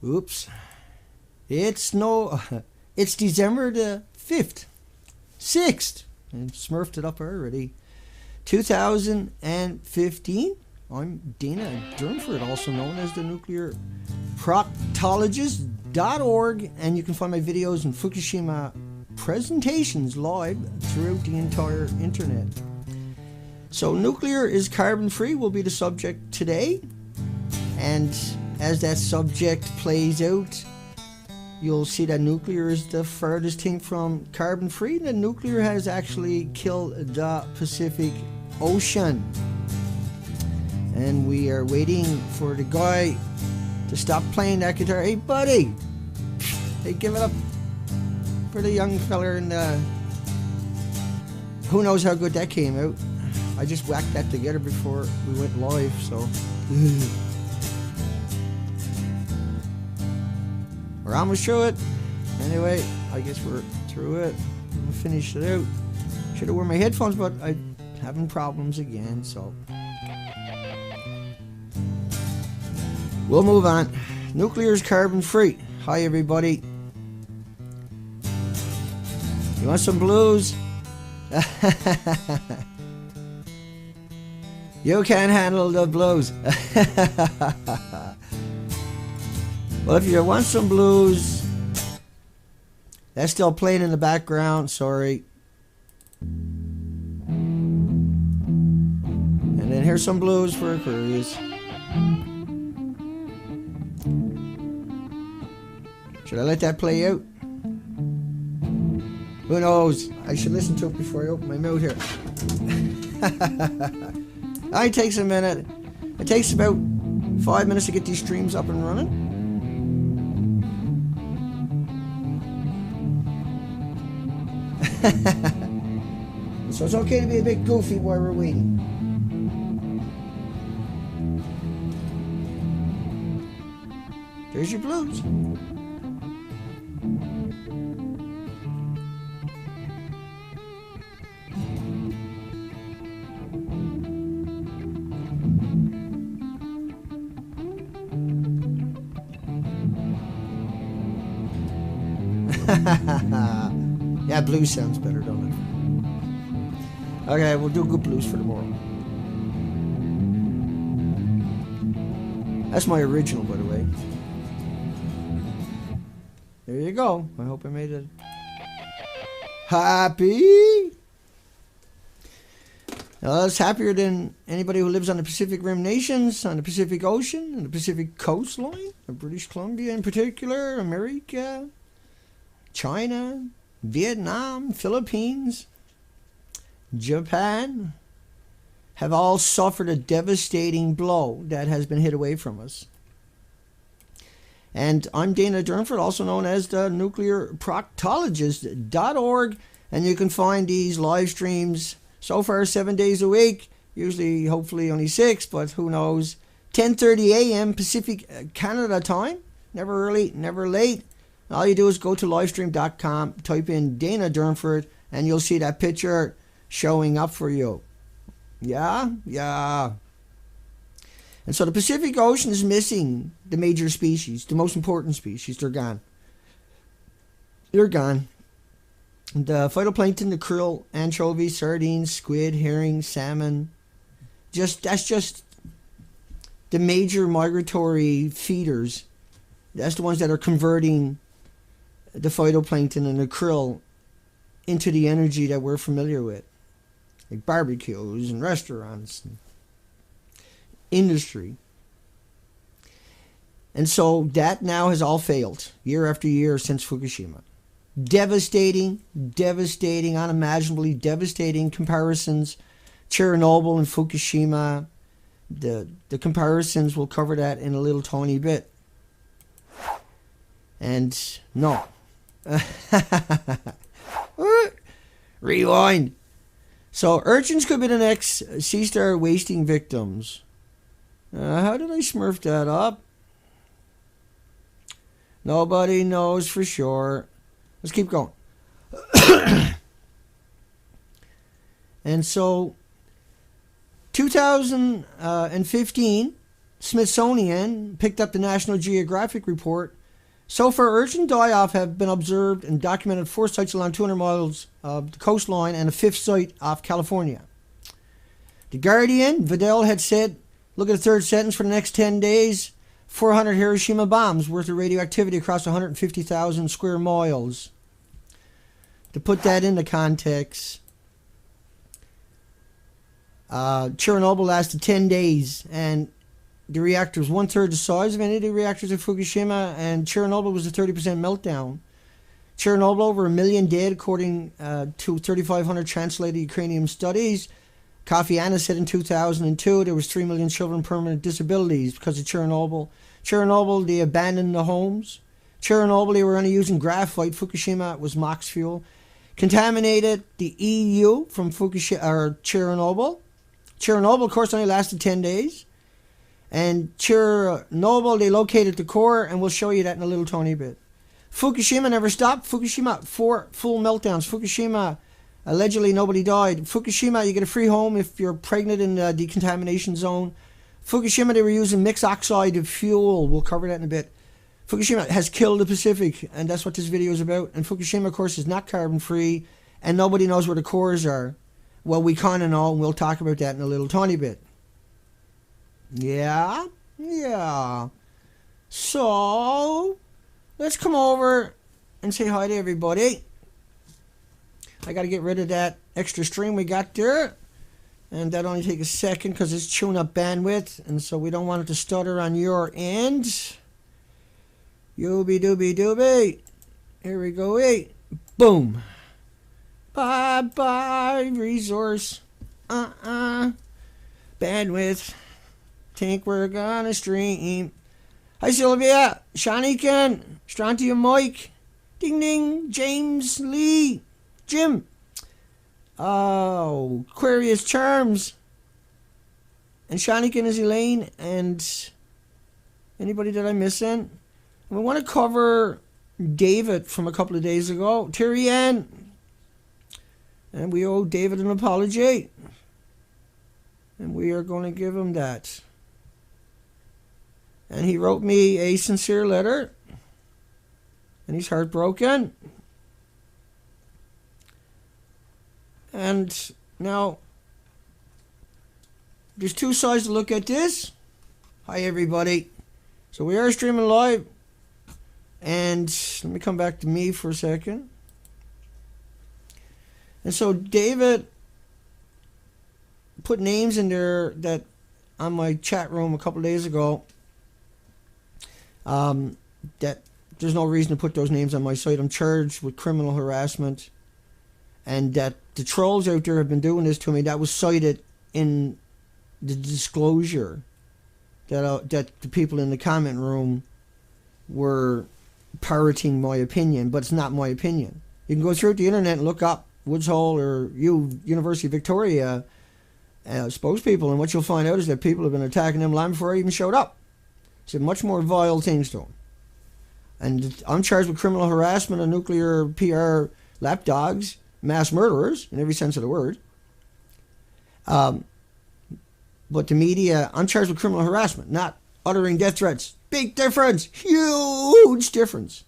Oops. It's December the 5th. 6th. I smurfed it up already. 2015. I'm Dana Durnford, also known as the NuclearProctologist.org, and you can find my videos and Fukushima presentations live throughout the entire internet. So nuclear is carbon free will be the subject today, and as that subject plays out, you'll see that nuclear is the furthest thing from carbon free, and nuclear has actually killed the Pacific Ocean. And we are waiting for the guy to stop playing that guitar. Hey, buddy! Hey, give it up for the young fella in the... Who knows how good that came out. I just whacked that together before we went live, so... We're almost through it. Anyway, I guess we're through it. We finished it out. Should have worn my headphones, but I'm having problems again, so... We'll move on. Nuclear is carbon free. Hi, everybody. You want some blues? You can't handle the blues. Well, if you want some blues, that's still playing in the background. Sorry. And then here's some blues for Aquarius. Should I let that play out? Who knows? I should listen to it before I open my mouth here. It takes a minute. It takes about 5 minutes to get these streams up and running. So it's okay to be a bit goofy while we're waiting. There's your blues. Yeah, blues sounds better, don't it? Okay, we'll do good blues for tomorrow. That's my original, by the way. There you go. I hope I made it happy. That's happier than anybody who lives on the Pacific Rim nations, on the Pacific Ocean, and the Pacific coastline, of British Columbia in particular, America, China, Vietnam, Philippines, Japan, have all suffered a devastating blow that has been hit away from us. And I'm Dana Durnford, also known as the NuclearProctologist.org, and you can find these live streams so far 7 days a week, usually hopefully only 6, but who knows, 10:30 a.m. Pacific Canada time, never early, never late. All you do is go to livestream.com, type in Dana Durnford, and you'll see that picture showing up for you. Yeah. And so the Pacific Ocean is missing the major species, the most important species. They're gone. The phytoplankton, the krill, anchovies, sardines, squid, herring, salmon. That's just the major migratory feeders. That's the ones that are converting the phytoplankton and the krill into the energy that we're familiar with, like barbecues and restaurants and industry. And so that now has all failed year after year since Fukushima. Devastating, unimaginably devastating comparisons. Chernobyl and Fukushima, the comparisons, we'll cover that in a little tiny bit. And no. Rewind. So urchins could be the next sea star wasting victims. How did I smurf that up? Nobody knows for sure. Let's keep going. And so 2015, Smithsonian picked up the National Geographic report. So far, urgent die-off have been observed and documented 4 sites along 200 miles of the coastline and a 5th site off California. The Guardian, Vidal had said, look at the third sentence, for the next 10 days, 400 Hiroshima bombs worth of radioactivity across 150,000 square miles. To put that into context, Chernobyl lasted 10 days, and the reactor was 1/3 the size of any of the reactors at Fukushima, and Chernobyl was a 30% meltdown. Chernobyl, over 1 million dead, according to 3,500 translated Ukrainian studies. Kofi Annan said in 2002 there was 3 million children with permanent disabilities because of Chernobyl. Chernobyl, they abandoned the homes. Chernobyl, they were only using graphite. Fukushima was MOX fuel. Contaminated the EU from Fukushima or Chernobyl. Chernobyl, of course, only lasted 10 days. And Chernobyl, they located the core, and we'll show you that in a little tiny bit. Fukushima never stopped. Fukushima, 4 full meltdowns. Fukushima, allegedly nobody died. Fukushima, you get a free home if you're pregnant in the decontamination zone. Fukushima, they were using mixed oxide of fuel. We'll cover that in a bit. Fukushima has killed the Pacific, and that's what this video is about. And Fukushima, of course, is not carbon-free, and nobody knows where the cores are. Well, we kind of know, and we'll talk about that in a little tiny bit. Yeah. So, let's come over and say hi to everybody. I got to get rid of that extra stream we got there. And that only take a second because it's chewing up bandwidth. And so we don't want it to stutter on your end. Yooby dooby dooby. Here we go. Hey. Boom. Bye-bye, resource. Bandwidth. Think we're gonna stream. Hi, Sylvia. Shanikin. Strontium Mike. Ding ding. James Lee. Jim. Oh, Aquarius Charms. And Shanikin is Elaine. And anybody that I'm missing? We want to cover David from a couple of days ago. Terry Ann. And we owe David an apology. And we are going to give him that. And he wrote me a sincere letter. And he's heartbroken. And now, there's 2 sides to look at this. Hi, everybody. So we are streaming live. And let me come back to me for a second. And so David put names in there that on my chat room a couple of days ago. That there's no reason to put those names on my site. I'm charged with criminal harassment. And that the trolls out there have been doing this to me. That was cited in the disclosure that the people in the comment room were parroting my opinion, but it's not my opinion. You can go through the internet and look up Woods Hole or University of Victoria spokespeople, and what you'll find out is that people have been attacking them long before I even showed up. Said much more vile things to them. And I'm charged with criminal harassment of nuclear PR lapdogs, mass murderers, in every sense of the word. But the media, I'm charged with criminal harassment, not uttering death threats. Big difference. Huge difference.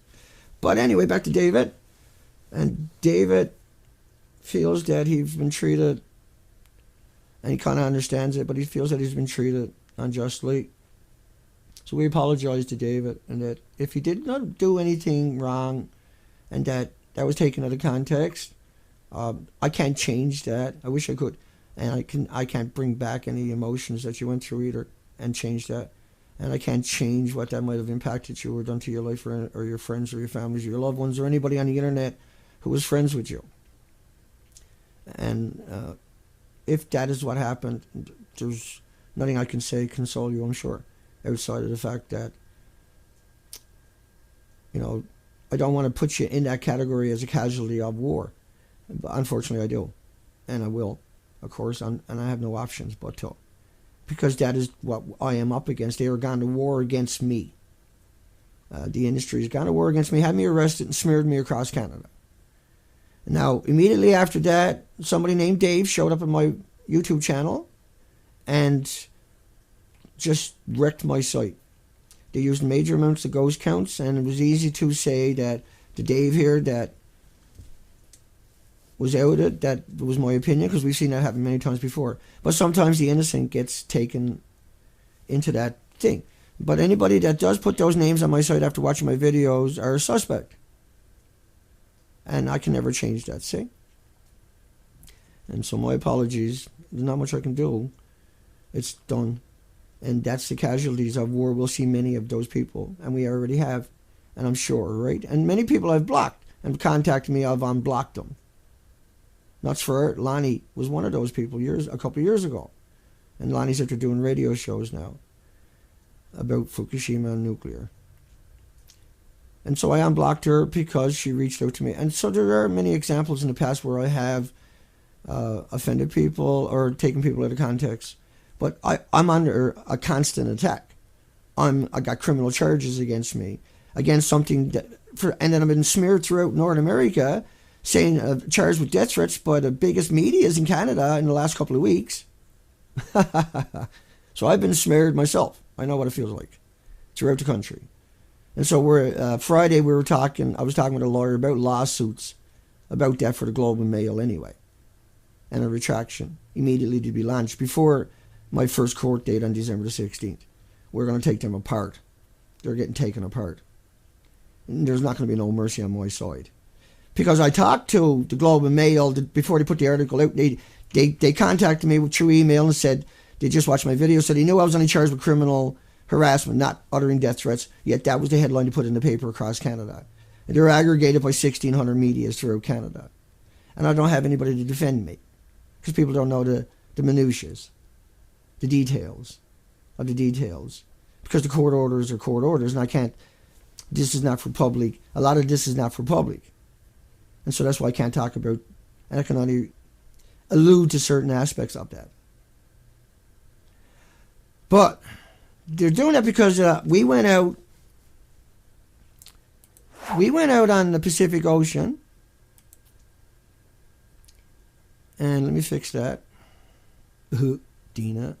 But anyway, back to David. And David feels that he's been treated, and he kind of understands it, but he feels that he's been treated unjustly. So we apologize to David, and that if he did not do anything wrong, and that was taken out of context, I can't change that. I wish I could. And I can't bring back any emotions that you went through either and change that. And I can't change what that might have impacted you or done to your life or your friends or your families or your loved ones or anybody on the internet who was friends with you. And if that is what happened, there's nothing I can say console you, I'm sure, outside of the fact that, you know, I don't want to put you in that category as a casualty of war. But unfortunately, I do. And I will, of course, and I have no options but to. Because that is what I am up against. They are gone to war against me. The industry has gone to war against me, had me arrested, and smeared me across Canada. Now, immediately after that, somebody named Dave showed up on my YouTube channel and just wrecked my site. They used major amounts of ghost counts, and it was easy to say that the Dave here that was outed, that was my opinion, because we've seen that happen many times before. But sometimes the innocent gets taken into that thing. But anybody that does put those names on my site after watching my videos are a suspect. And I can never change that, see? And so my apologies. There's not much I can do. It's done. And that's the casualties of war. We'll see many of those people. And we already have. And I'm sure, right? And many people I've blocked and contacted me. I've unblocked them. Nuts for it. Lonnie was one of those people a couple of years ago. And Lonnie's after doing radio shows now about Fukushima and nuclear. And so I unblocked her because she reached out to me. And so there are many examples in the past where I have offended people or taken people out of context. But I'm under a constant attack. I got criminal charges against me, against something and then I've been smeared throughout North America, saying charged with death threats by the biggest medias in Canada in the last couple of weeks. So I've been smeared myself. I know what it feels like throughout the country. And so Friday I was talking with a lawyer about lawsuits about that for the Globe and Mail anyway, and a retraction immediately to be launched before my first court date on December the 16th. We're going to take them apart. They're getting taken apart. And there's not going to be no mercy on my side. Because I talked to the Globe and Mail before they put the article out. They contacted me through email and said they just watched my video, said they knew I was only charged with criminal harassment, not uttering death threats, yet that was the headline to put in the paper across Canada. And they're aggregated by 1,600 medias throughout Canada. And I don't have anybody to defend me, because people don't know the minutiae, the details of the details. Because the court orders are court orders, and this is not for public. A lot of this is not for public. And so that's why I can't talk about, and I can only allude to certain aspects of that. But they're doing that because we went out on the Pacific Ocean, and let me fix that. Dina.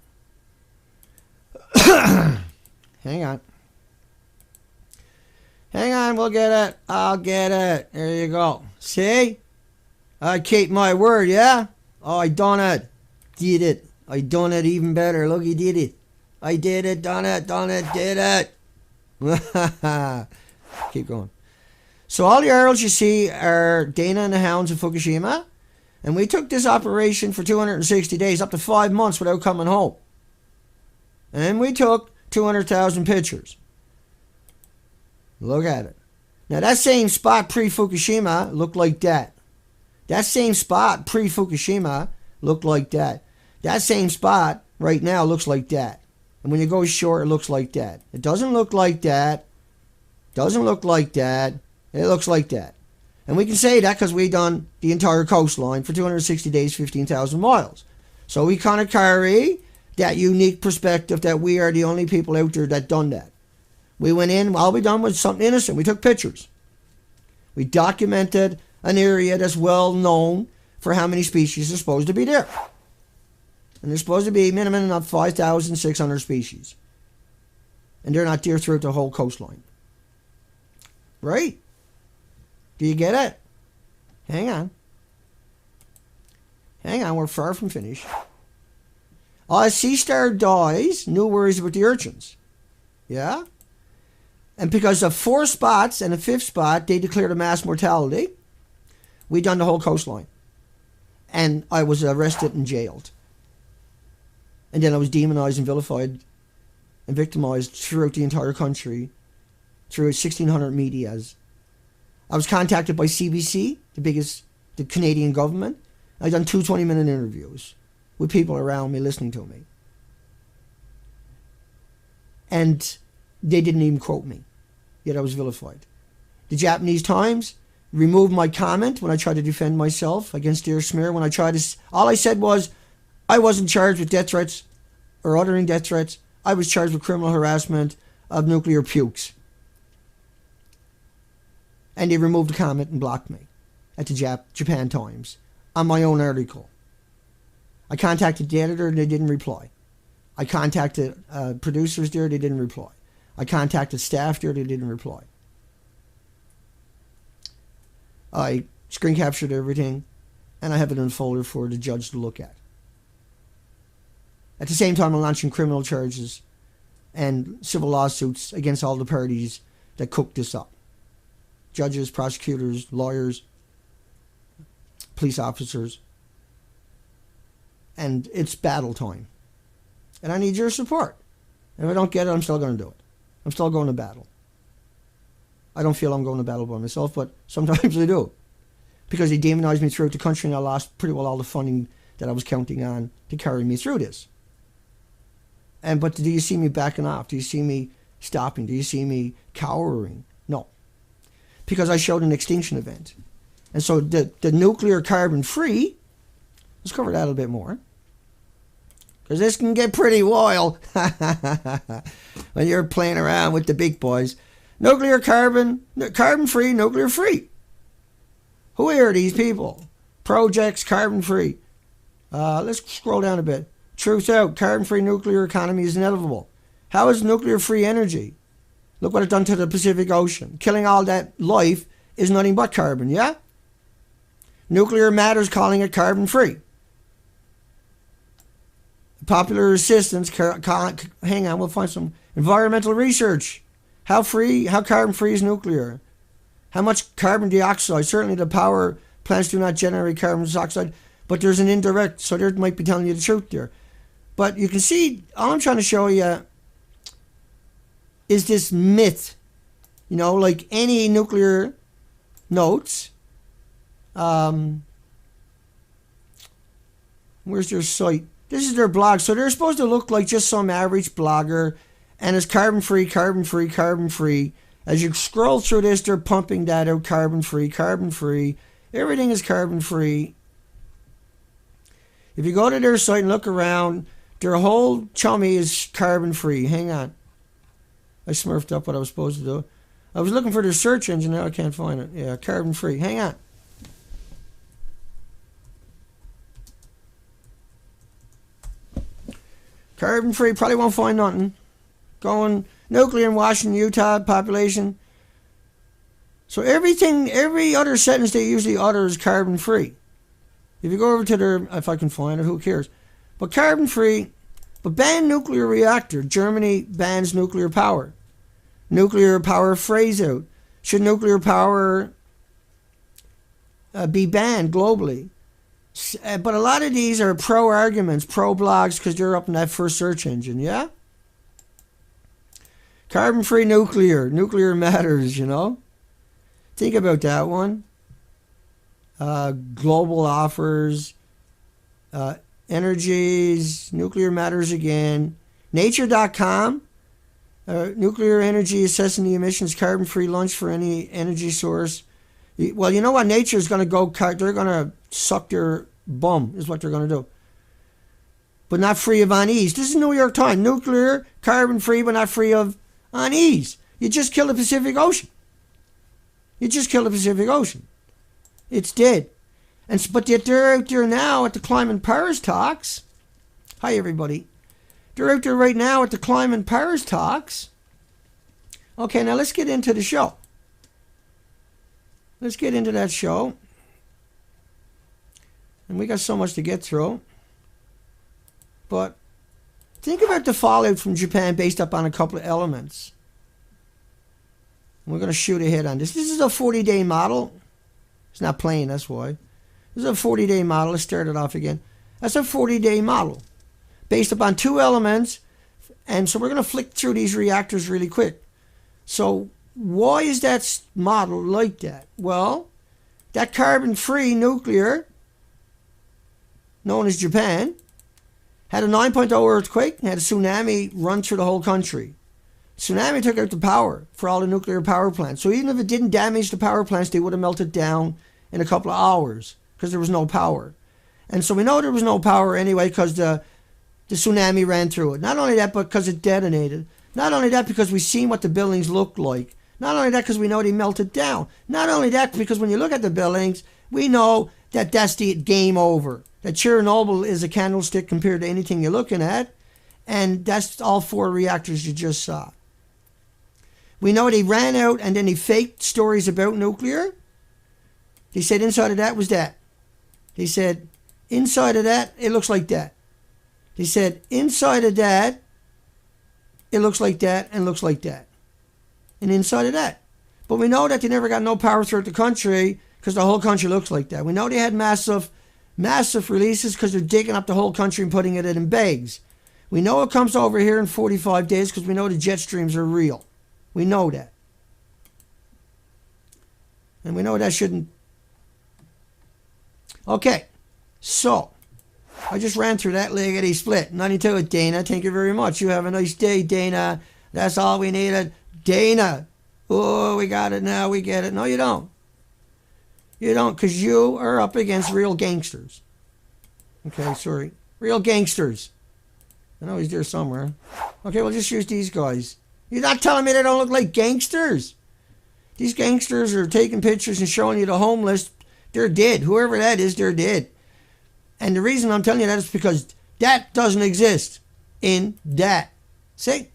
Hang on, we'll get it. I'll get it. There you go. See? I keep my word, yeah? Oh, I done it. Did it. I done it even better. Look, he did it. I did it, done it, did it. Keep going. So all the arrows you see are Dana and the Hounds of Fukushima. And we took this operation for 260 days, up to 5 months without coming home. And we took 200,000 pictures. Look at it. Now that same spot pre-Fukushima looked like that. That same spot pre-Fukushima looked like that. That same spot right now looks like that. And when you go short, it looks like that. It doesn't look like that. Doesn't look like that. It looks like that. And we can say that because we done the entire coastline for 260 days, 15,000 miles. So we kind of carry that unique perspective that we are the only people out there that done that. We went in, all we done was something innocent. We took pictures. We documented an area that's well known for how many species are supposed to be there. And there's supposed to be minimum of 5,600 species. And they're not there throughout the whole coastline. Right? Do you get it? Hang on. We're far from finished. A sea star dies, no worries about the urchins. Yeah? And because of 4 spots and a 5th spot, they declared a mass mortality. We done the whole coastline. And I was arrested and jailed. And then I was demonized and vilified and victimized throughout the entire country, through 1,600 medias. I was contacted by CBC, the Canadian government. I done 2 20-minute interviews with people around me listening to me. And they didn't even quote me, yet I was vilified. The Japanese Times removed my comment when I tried to defend myself against their smear. All I said was, I wasn't charged with death threats or uttering death threats. I was charged with criminal harassment of nuclear pukes. And they removed the comment and blocked me at the Japan Times on my own article. I contacted the editor and they didn't reply. I contacted producers there, they didn't reply. I contacted staff there, they didn't reply. I screen captured everything, and I have it in a folder for the judge to look at. At the same time, I'm launching criminal charges and civil lawsuits against all the parties that cooked this up. Judges, prosecutors, lawyers, police officers. And it's battle time. And I need your support. And if I don't get it, I'm still going to do it. I'm still going to battle. I don't feel I'm going to battle by myself, but sometimes I do. Because they demonized me throughout the country, and I lost pretty well all the funding that I was counting on to carry me through this. But do you see me backing off? Do you see me stopping? Do you see me cowering? No. Because I showed an extinction event. And so the nuclear carbon free, let's cover that a bit more. Because this can get pretty wild when you're playing around with the big boys. Nuclear carbon free, nuclear free. Who are these people? Projects carbon free. Let's scroll down a bit. Truth out, carbon free nuclear economy is inevitable. How is nuclear free energy? Look what it's done to the Pacific Ocean. Killing all that life is nothing but carbon, yeah? Nuclear Matters calling it carbon free. Popular Assistance, hang on, we'll find some environmental research. How carbon free is nuclear? How much carbon dioxide? Certainly the power plants do not generate carbon dioxide, but there's an indirect, so they might be telling you the truth there. But you can see, all I'm trying to show you is this myth. You know, like any nuclear notes. Where's their site? This is their blog. So they're supposed to look like just some average blogger. And it's carbon free, carbon free, carbon free. As you scroll through this, they're pumping that out. Carbon free, carbon free. Everything is carbon free. If you go to their site and look around, their whole chummy is carbon free. Hang on. I smurfed up what I was supposed to do. I was looking for their search engine. Now I can't find it. Yeah, carbon free. Hang on. Carbon free. Probably won't find nothing. Going nuclear in Washington, Utah population. So everything, every other sentence they usually utter is carbon free. If you go over to their, if I can find it, who cares? But carbon free, but ban nuclear reactor. Germany bans nuclear power. Nuclear power phrase out. Should nuclear power be banned globally? But a lot of these are pro arguments, pro blogs, because they're up in that first search engine, yeah? Carbon free nuclear. Nuclear matters, you know? Think about that one. Global offers. Energies. Nuclear matters again. Nature.com. Nuclear energy assessing the emissions. Carbon free lunch for any energy source. Well, you know what? Nature is going to go. They're going to suck their bum, is what they're going to do. But not free of unease. This is New York Times. Nuclear, carbon free, but not free of unease. You just killed the Pacific Ocean. You just killed the Pacific Ocean. It's dead. But yet they're out there now at the Climate Paris talks. Hi, everybody. They're out there right now at the Climate Paris talks. Okay, now let's get into the show. Let's get into that show. And we got so much to get through. But think about the fallout from Japan based up on a couple of elements. We're going to shoot ahead on this. This is a 40-day model. It's not playing, that's why. This is a 40-day model. Let's start it off again. That's a 40-day model based upon two elements. And so we're going to flick through these reactors really quick. So why is that model like that? Well, that carbon-free nuclear, known as Japan, had a 9.0 earthquake and had a tsunami run through the whole country. Tsunami took out the power for all the nuclear power plants. So even if it didn't damage the power plants, they would have melted down in a couple of hours because there was no power. And so we know there was no power anyway because the tsunami ran through it. Not only that, but because it detonated. Not only that, because we've seen what the buildings looked like. Not only that, because we know they melted down. Not only that, because when you look at the buildings, we know that that's the game over. That Chernobyl is a candlestick compared to anything you're looking at. And that's all 4 reactors you just saw. We know they ran out and then they faked stories about nuclear. They said inside of that was that. They said inside of that, it looks like that. They said inside of that, it looks like that and looks like that. And inside of that. But we know that they never got no power throughout the country because the whole country looks like that. We know they had massive releases because they're digging up the whole country and putting it in bags. We know it comes over here in 45 days because we know the jet streams are real. We know that. And we know that shouldn't. Okay. So, I just ran through that lickety split. Nothing to it, Dana. Thank you very much. You have a nice day, Dana. That's all we needed. Dana. Oh, we got it now. We get it. No, you don't. You don't, because you are up against real gangsters. Okay, sorry. Real gangsters. I know he's there somewhere. Okay, we'll just use these guys. You're not telling me they don't look like gangsters. These gangsters are taking pictures and showing you the homeless. They're dead. Whoever that is, they're dead. And the reason I'm telling you that is because that doesn't exist in that. See?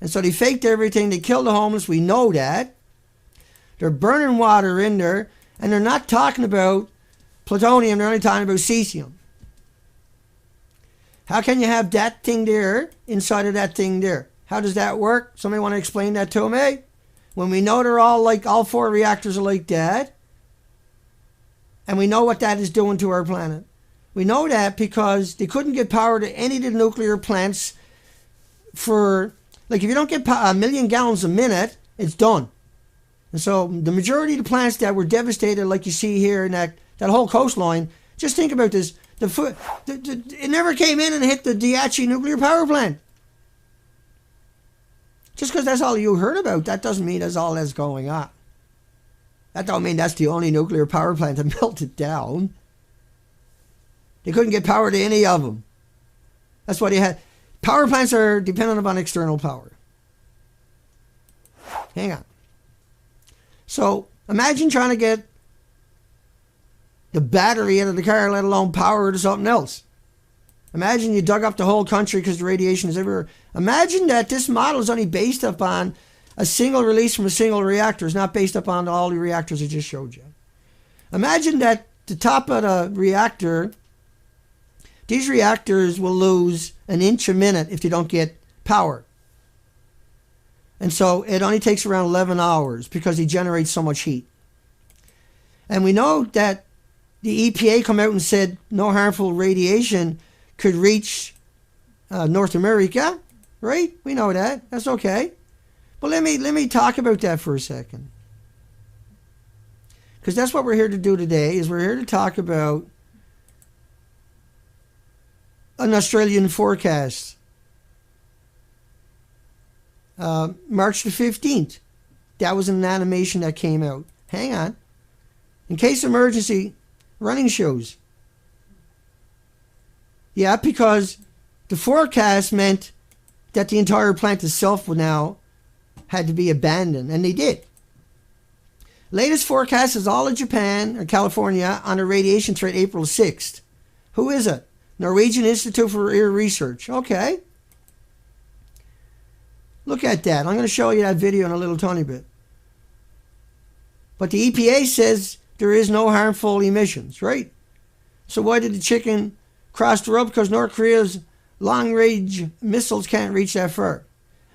And so they faked everything. They killed the homeless. We know that. They're burning water in there. And they're not talking about plutonium. They're only talking about cesium. How can you have that thing there inside of that thing there? How does that work? Somebody want to explain that to me? When we know they're all like, all 4 reactors are like that. And we know what that is doing to our planet. We know that because they couldn't get power to any of the nuclear plants for, like if you don't get a million gallons a minute, it's done. And so the majority of the plants that were devastated, like you see here in that whole coastline, just think about this. It never came in and hit the Daiichi nuclear power plant. Just because that's all you heard about, that doesn't mean that's all that's going on. That don't mean that's the only nuclear power plant that melted down. They couldn't get power to any of them. That's why they had. Power plants are dependent upon external power. Hang on. So imagine trying to get the battery out of the car, let alone power to something else. Imagine you dug up the whole country because the radiation is everywhere. Imagine that this model is only based upon a single release from a single reactor. It's not based upon all the reactors I just showed you. Imagine that the top of the reactor, these reactors will lose an inch a minute if they don't get power. And so it only takes around 11 hours because they generate so much heat. And we know that the EPA come out and said no harmful radiation could reach North America, right? We know that. That's okay. But let me talk about that for a second. Because that's what we're here to do today, is we're here to talk about an Australian forecast. March the 15th. That was an animation that came out. Hang on. In case of emergency, running shows. Yeah, because the forecast meant that the entire plant itself would now had to be abandoned, and they did. Latest forecast is all of Japan or California on a radiation threat April 6th. Who is it? Norwegian Institute for Air Research. Okay. Look at that. I'm going to show you that video in a little tiny bit. But the EPA says there is no harmful emissions, right? So why did the chicken cross the road? Because North Korea's long-range missiles can't reach that far.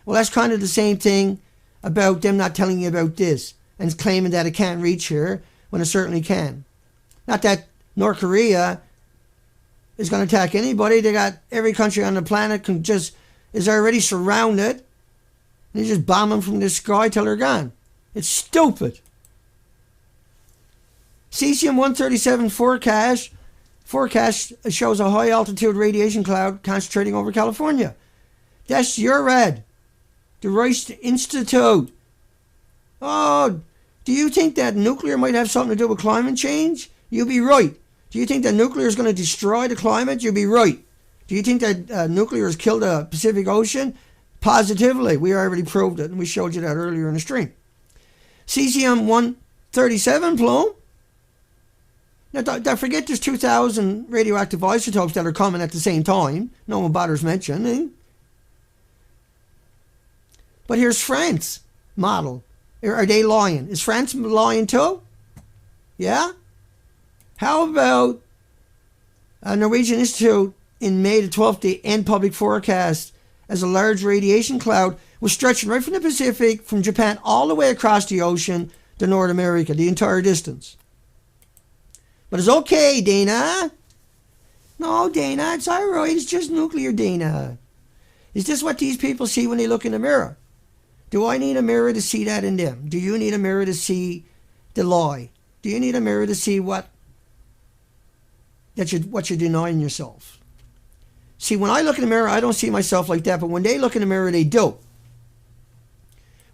Well, that's kind of the same thing about them not telling you about this and claiming that it can't reach here when it certainly can. Not that North Korea is going to attack anybody. They got every country on the planet is already surrounded. They just bomb them from the sky till they're gone. It's stupid. Cesium-137 forecast shows a high altitude radiation cloud concentrating over California. That's your ad. The Rice Institute. Oh, do you think that nuclear might have something to do with climate change? You'll be right. Do you think that nuclear is going to destroy the climate? You'll be right. Do you think that nuclear has killed the Pacific Ocean? Positively. We already proved it, and we showed you that earlier in the stream. Cesium-137 plume. Now, don't forget there's 2,000 radioactive isotopes that are coming at the same time. No one bothers mentioning. But here's France model. Are they lying? Is France lying too? Yeah? How about a Norwegian Institute in May the 12th, the end public forecast as a large radiation cloud was stretching right from the Pacific, from Japan, all the way across the ocean to North America, the entire distance. But it's okay, Dana. No, Dana, it's all right. It's just nuclear, Dana. Is this what these people see when they look in the mirror? Do I need a mirror to see that in them? Do you need a mirror to see the lie? Do you need a mirror to see what you're denying yourself? See, when I look in the mirror, I don't see myself like that. But when they look in the mirror, they do.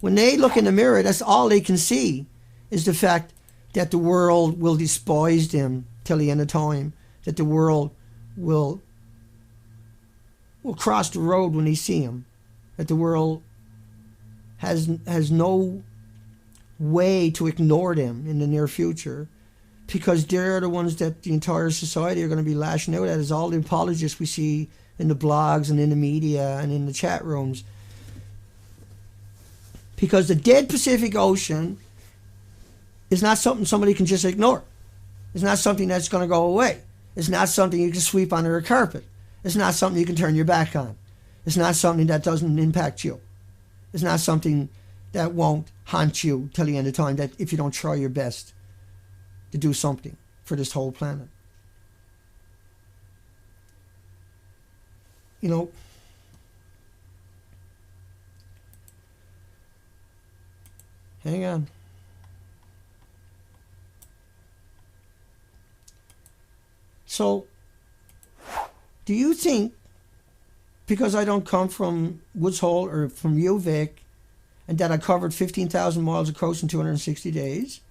When they look in the mirror, that's all they can see is the fact that the world will despise them till the end of time. That the world will cross the road when they see them. That the world has no way to ignore them in the near future, because they're the ones that the entire society are going to be lashing out at, as all the apologists we see in the blogs and in the media and in the chat rooms. Because the dead Pacific Ocean is not something somebody can just ignore. It's not something that's going to go away. It's not something you can sweep under a carpet. It's not something you can turn your back on. It's not something that doesn't impact you. It's not something that won't haunt you till the end of time, that if you don't try your best to do something for this whole planet. You know, hang on. So, do you think, because I don't come from Woods Hole or from UVic, and that I covered 15,000 miles of coast in 260 days,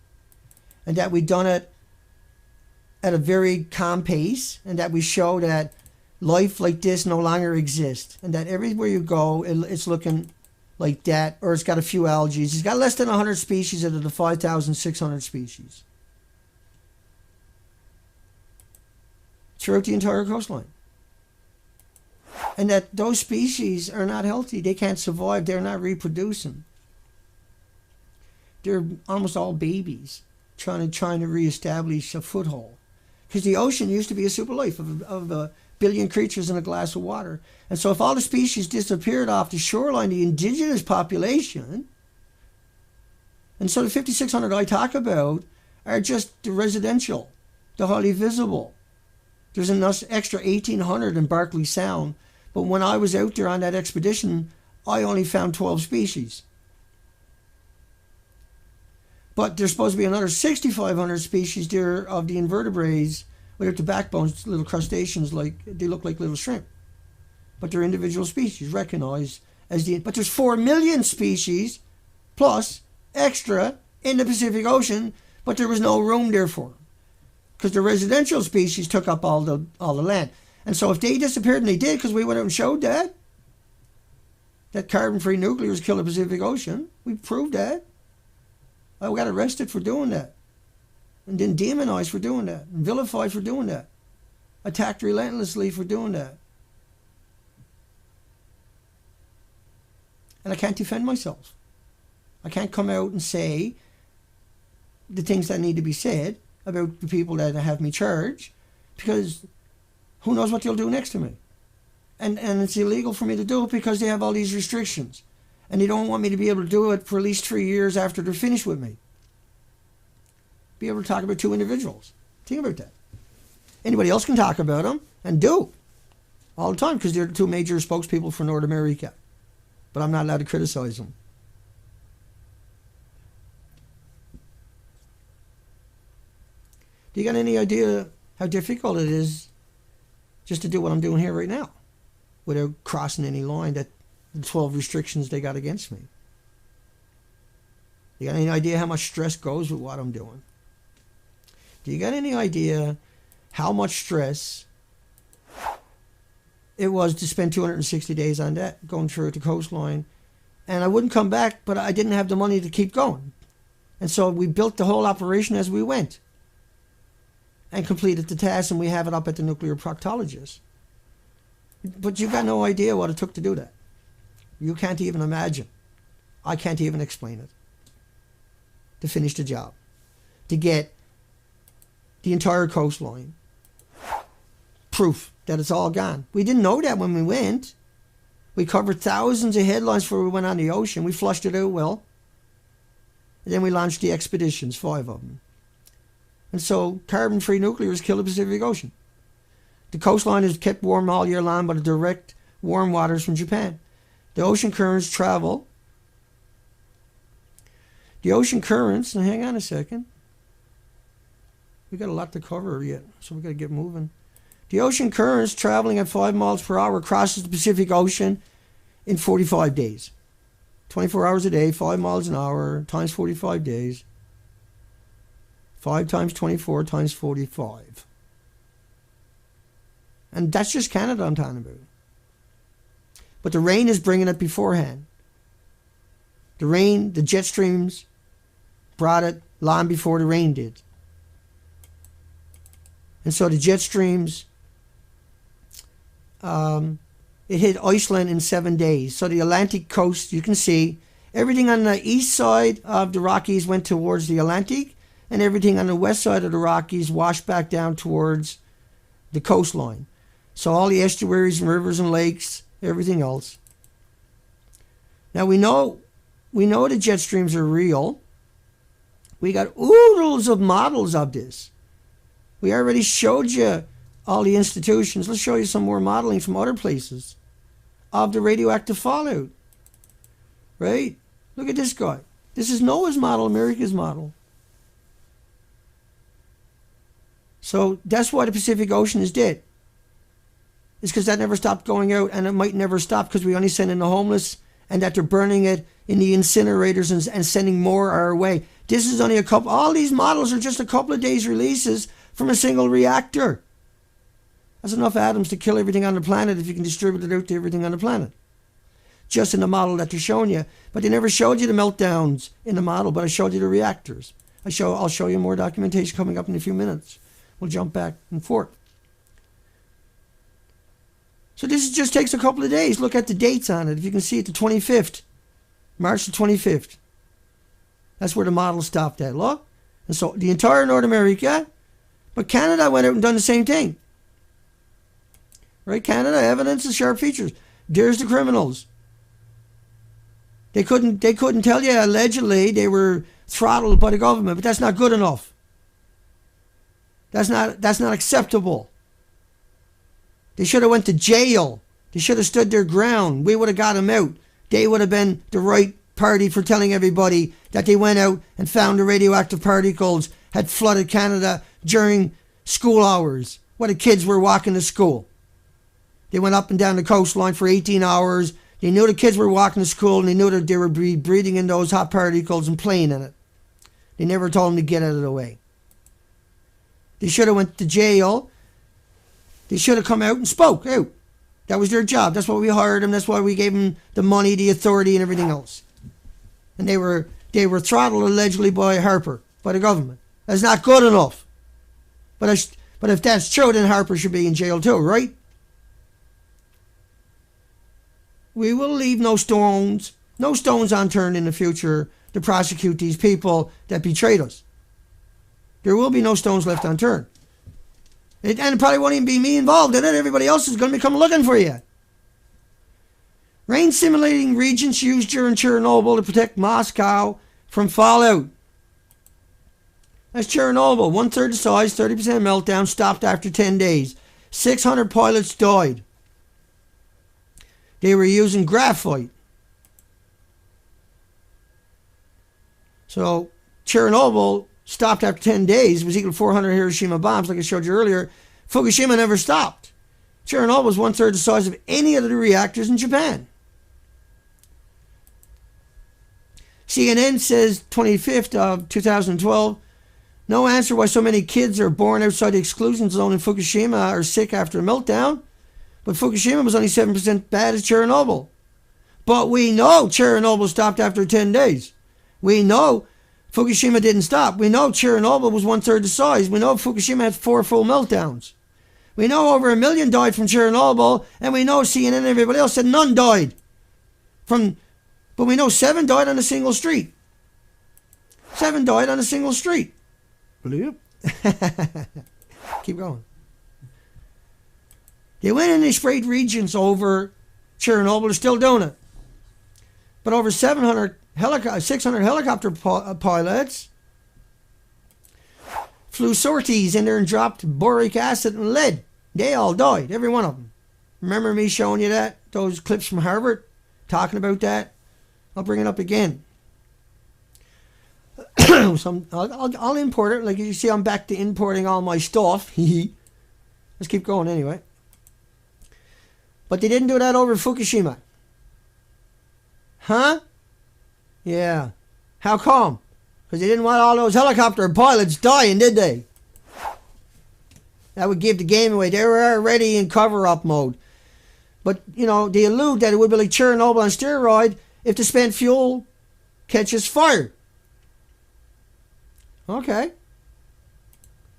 and that we done it at a very calm pace, and that we show that life like this no longer exists, and that everywhere you go, it's looking like that, or it's got a few algae. It's got less than 100 species out of the 5,600 species throughout the entire coastline. And that those species are not healthy. They can't survive. They're not reproducing. They're almost all babies trying to reestablish a foothold. Because the ocean used to be a super life of a billion creatures in a glass of water. And so if all the species disappeared off the shoreline, the indigenous population, and so the 5,600 I talk about are just the residential, the highly visible. There's an extra 1,800 in Berkeley Sound. But when I was out there on that expedition, I only found 12 species. But there's supposed to be another 6,500 species there of the invertebrates without the backbones, little crustaceans, they look like little shrimp. But they're individual species recognized as but there's 4 million species plus extra in the Pacific Ocean, but there was no room there for them, because the residential species took up all the land. And so if they disappeared, and they did, because we went out and showed that carbon-free nuclear has killed the Pacific Ocean. We proved that. I got arrested for doing that, and then demonized for doing that, and vilified for doing that, attacked relentlessly for doing that. And I can't defend myself. I can't come out and say the things that need to be said about the people that have me charged, because who knows what they'll do next to me. And it's illegal for me to do it because they have all these restrictions. And they don't want me to be able to do it for at least 3 years after they're finished with me. Be able to talk about 2 individuals. Think about that. Anybody else can talk about them, and do. All the time, because they're the 2 major spokespeople for North America. But I'm not allowed to criticize them. Do you got any idea how difficult it is just to do what I'm doing here right now without crossing any line, that the 12 restrictions they got against me? You got any idea how much stress goes with what I'm doing? Do you got any idea how much stress it was to spend 260 days on that, going through the coastline? And I wouldn't come back, but I didn't have the money to keep going. And so we built the whole operation as we went. and completed the test, and we have it up at the nuclear proctologist. But you've got no idea what it took to do that. You can't even imagine. I can't even explain it. To finish the job. To get the entire coastline. Proof that it's all gone. We didn't know that when we went. We covered thousands of headlines before we went on the ocean. We flushed it out well. And then we launched the expeditions, 5 of them. And so carbon-free nuclear has killed the Pacific Ocean. The coastline is kept warm all year long by the direct warm waters from Japan. The ocean currents travel. The ocean currents, now hang on a second. We got a lot to cover yet, so we got to get moving. The ocean currents traveling at 5 miles per hour crosses the Pacific Ocean in 45 days. 24 hours a day, 5 miles an hour, times 45 days. 5 times 24 times 45. And that's just Canada I'm talking about. But the rain is bringing it beforehand. The rain, the jet streams brought it long before the rain did. And so the jet streams, it hit Iceland in 7 days. So the Atlantic coast, you can see, everything on the east side of the Rockies went towards the Atlantic, and everything on the west side of the Rockies washed back down towards the coastline. So all the estuaries and rivers and lakes, everything else. Now we know the jet streams are real. We got oodles of models of this. We already showed you all the institutions. Let's show you some more modeling from other places of the radioactive fallout. Right? Look at this guy. This is NOAA's model, America's model. So that's why the Pacific Ocean is dead. It's because that never stopped going out, and it might never stop because we only send in the homeless, and that they're burning it in the incinerators and sending more our way. This is only a couple, all these models are just a couple of days releases from a single reactor. That's enough atoms to kill everything on the planet if you can distribute it out to everything on the planet. Just in the model that they're showing you. But they never showed you the meltdowns in the model, but I showed you the reactors. I'll show you more documentation coming up in a few minutes. We'll jump back and forth. So this just takes a couple of days. Look at the dates on it. If you can see it, the 25th. March the 25th. That's where the model stopped at. Look. And so the entire North America. But Canada went out and done the same thing. Right? Canada, evidence of sharp features. There's the criminals. They couldn't tell you allegedly they were throttled by the government, but that's not good enough. That's not acceptable. They should have went to jail. They should have stood their ground. We would have got them out. They would have been the right party for telling everybody that they went out and found the radioactive particles had flooded Canada during school hours while the kids were walking to school. They went up and down the coastline for 18 hours. They knew the kids were walking to school, and they knew that they were breathing in those hot particles and playing in it. They never told them to get out of the way. They should have went to jail. They should have come out and spoke out. That was their job. That's why we hired them. That's why we gave them the money, the authority, and everything else. And they were throttled allegedly by Harper, by the government. That's not good enough. But if that's true, then Harper should be in jail too, right? We will leave no stones unturned in the future to prosecute these people that betrayed us. There will be no stones left unturned. And it probably won't even be me involved in it. Everybody else is going to come looking for you. Rain simulating reagents used during Chernobyl to protect Moscow from fallout. That's Chernobyl. 1/3 the size, 30% meltdown, stopped after 10 days. 600 pilots died. They were using graphite. So Chernobyl stopped after 10 days. It was equal to 400 Hiroshima bombs, like I showed you earlier. Fukushima never stopped. Chernobyl was 1/3 the size of any of the reactors in Japan. CNN says 25th of 2012, no answer why so many kids are born outside the exclusion zone in Fukushima are sick after a meltdown. But Fukushima was only 7% bad as Chernobyl. But we know Chernobyl stopped after 10 days. We know Fukushima didn't stop. We know Chernobyl was 1/3 the size. We know Fukushima had 4 full meltdowns. We know over 1 million died from Chernobyl, and we know CNN and everybody else said none died. But we know 7 died on a single street. 7 died on a single street. Believe it? Keep going. They went and they sprayed regions over Chernobyl. They're still doing it. But over 600 helicopter pilots flew sorties in there and dropped boric acid and lead. They all died, every one of them. Remember me showing you that? Those clips from Harvard talking about that? I'll bring it up again. I'll import it. Like you see, I'm back to importing all my stuff. Let's keep going anyway. But they didn't do that over Fukushima. Huh? Yeah. How come? Because they didn't want all those helicopter pilots dying, did they? That would give the game away. They were already in cover-up mode. But, you know, they allude that it would be like Chernobyl on steroid if the spent fuel catches fire. Okay.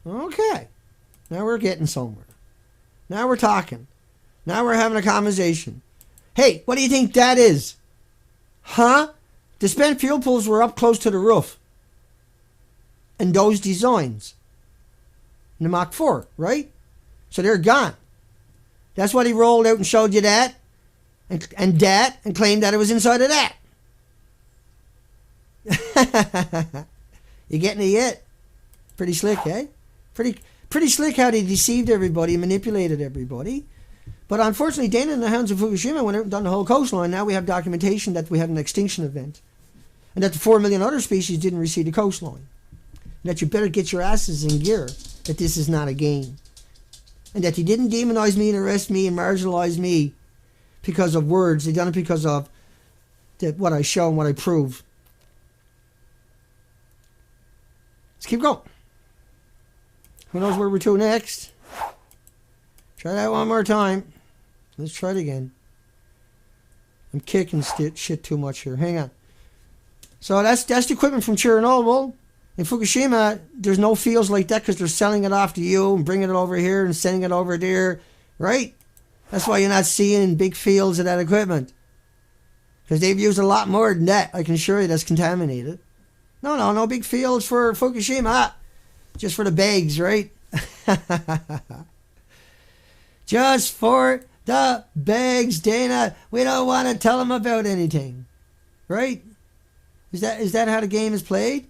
Okay. Now we're getting somewhere. Now we're talking. Now we're having a conversation. Hey, what do you think that is? Huh? The spent fuel pools were up close to the roof. And those designs. In the Mach 4, right? So they're gone. That's why he rolled out and showed you that. And that. And claimed that it was inside of that. You getting it yet? Pretty slick, eh? Pretty slick how they deceived everybody and manipulated everybody. But unfortunately, Dana and the Hounds of Fukushima went out and done the whole coastline. Now we have documentation that we had an extinction event. And that the 4 million other species didn't recede the coastline. And that you better get your asses in gear. That this is not a game. And that they didn't demonize me and arrest me and marginalize me because of words. They done it because of what I show and what I prove. Let's keep going. Who knows where we're to next? Try that one more time. Let's try it again. I'm kicking shit too much here. Hang on. So that's the equipment from Chernobyl. In Fukushima, there's no fields like that because they're selling it off to you and bringing it over here and sending it over there, right? That's why you're not seeing big fields of that equipment. Because they've used a lot more than that, I can assure you, that's contaminated. No big fields for Fukushima. Just for the bags, right? Just for the bags, Dana. We don't want to tell them about anything. Right? Is that how the game is played?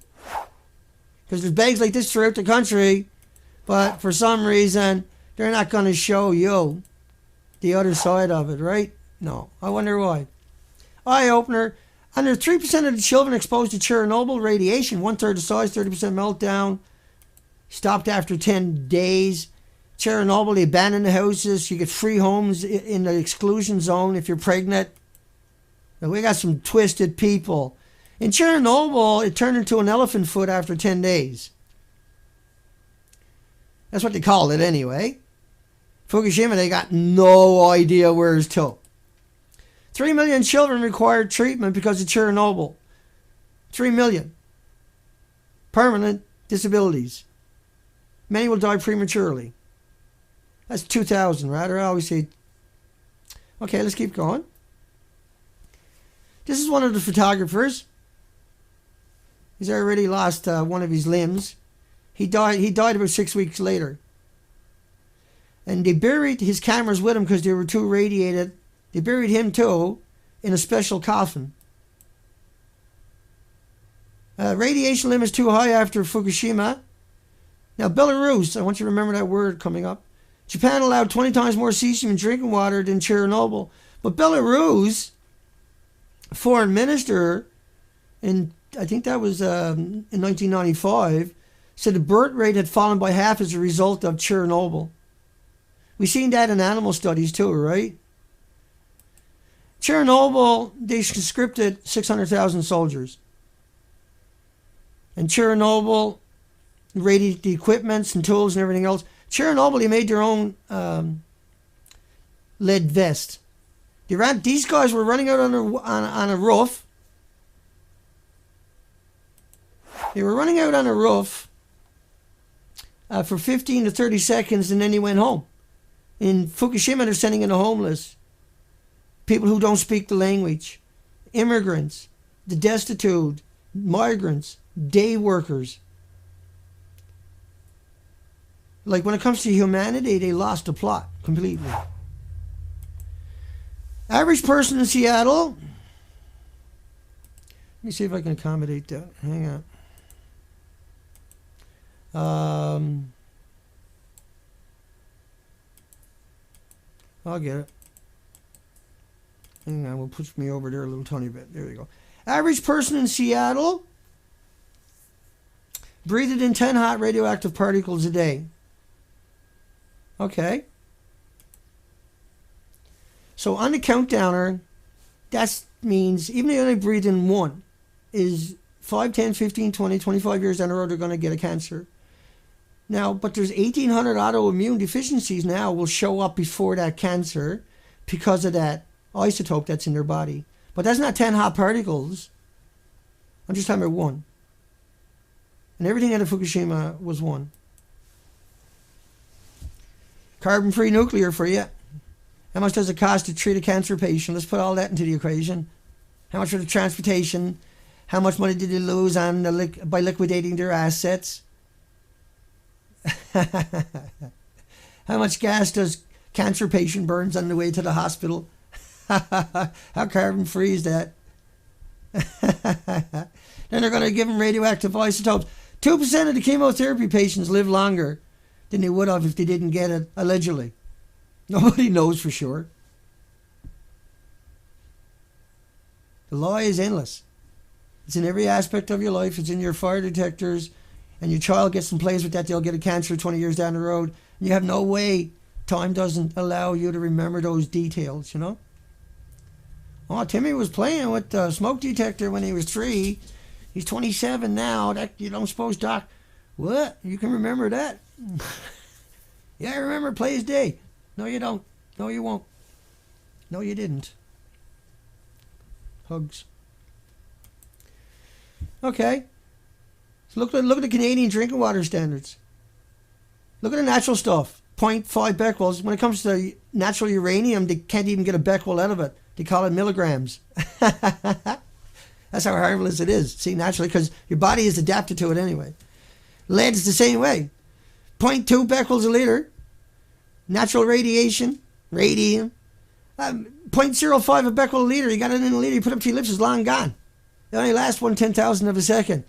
Because there's bags like this throughout the country, but for some reason, they're not going to show you the other side of it, right? No. I wonder why. Eye-opener. Under 3% of the children exposed to Chernobyl radiation, 1/3 the size, 30% meltdown, stopped after 10 days. Chernobyl, they abandoned the houses. You get free homes in the exclusion zone if you're pregnant. And we got some twisted people. In Chernobyl, it turned into an elephant foot after 10 days. That's what they called it anyway. Fukushima, they got no idea where it's to. 3 million children required treatment because of Chernobyl. 3 million. Permanent disabilities. Many will die prematurely. That's 2,000, right? Or I always say... Okay, let's keep going. This is one of the photographers. He's already lost one of his limbs. He died about 6 weeks later. And they buried his cameras with him because they were too radiated. They buried him too in a special coffin. Radiation limits too high after Fukushima. Now Belarus, I want you to remember that word coming up. Japan allowed 20 times more cesium in drinking water than Chernobyl. But Belarus, foreign minister, I think that was in 1995, said the birth rate had fallen by half as a result of Chernobyl. We've seen that in animal studies too, right? Chernobyl, they conscripted 600,000 soldiers. And Chernobyl raided the equipments and tools and everything else. Chernobyl, they made their own lead vest. These guys were running out on a roof. They were running out on a roof for 15 to 30 seconds, and then they went home. In Fukushima, they're sending in the homeless, people who don't speak the language, immigrants, the destitute, migrants, day workers. Like, when it comes to humanity, they lost the plot completely. Average person in Seattle. Let me see if I can accommodate that. Hang on. I'll get it. Hang on, we'll push me over there a little tiny bit. There we go. Average person in Seattle breathed in 10 hot radioactive particles a day. Okay. So on the countdowner, that means even if they only breathe in one, is 5, 10, 15, 20, 25 years down the road, they're going to get a cancer. Now, but there's 1,800 autoimmune deficiencies now will show up before that cancer because of that isotope that's in their body. But that's not 10 hot particles. I'm just talking about one. And everything out of Fukushima was one. Carbon-free nuclear for you. How much does it cost to treat a cancer patient? Let's put all that into the equation. How much for the transportation? How much money did they lose on by liquidating their assets? How much gas does cancer patient burns on the way to the hospital? How carbon-free is that? Then they're going to give them radioactive isotopes. 2% of the chemotherapy patients live longer than they would have if they didn't get it, allegedly. Nobody knows for sure. The lie is endless. It's in every aspect of your life. It's in your fire detectors. And your child gets in place with that, they'll get a cancer 20 years down the road. And you have no way. Time doesn't allow you to remember those details, you know? Oh, Timmy was playing with the smoke detector when he was 3. He's 27 now. That you don't suppose, Doc? What? You can remember that? Yeah, I remember Play's Day. No, you don't. No, you won't. No, you didn't. Hugs. Okay. So look at the Canadian drinking water standards. Look at the natural stuff. 0.5 becquerels. When it comes to natural uranium, they can't even get a becquerel out of it. They call it milligrams. That's how harmless it is. See, naturally, because your body is adapted to it anyway. Lead is the same way. 0.2 becquerels a liter. Natural radiation, radium. 0.05 a becquerel a liter. You got it in a liter, you put it up to your lips, it's long gone. It only lasts 1/10,000th of a second.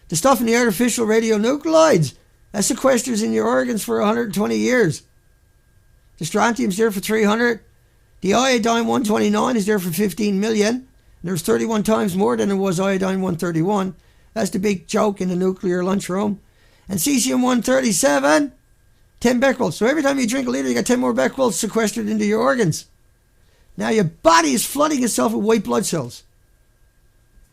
The stuff in the artificial radionuclides, that sequesters in your organs for 120 years. The strontium's there for 300. The iodine 129 is there for 15 million. There's 31 times more than there was iodine 131. That's the big joke in the nuclear lunchroom. And cesium 137, 10 becquerels. So every time you drink a liter, you got 10 more becquerels sequestered into your organs. Now your body is flooding itself with white blood cells.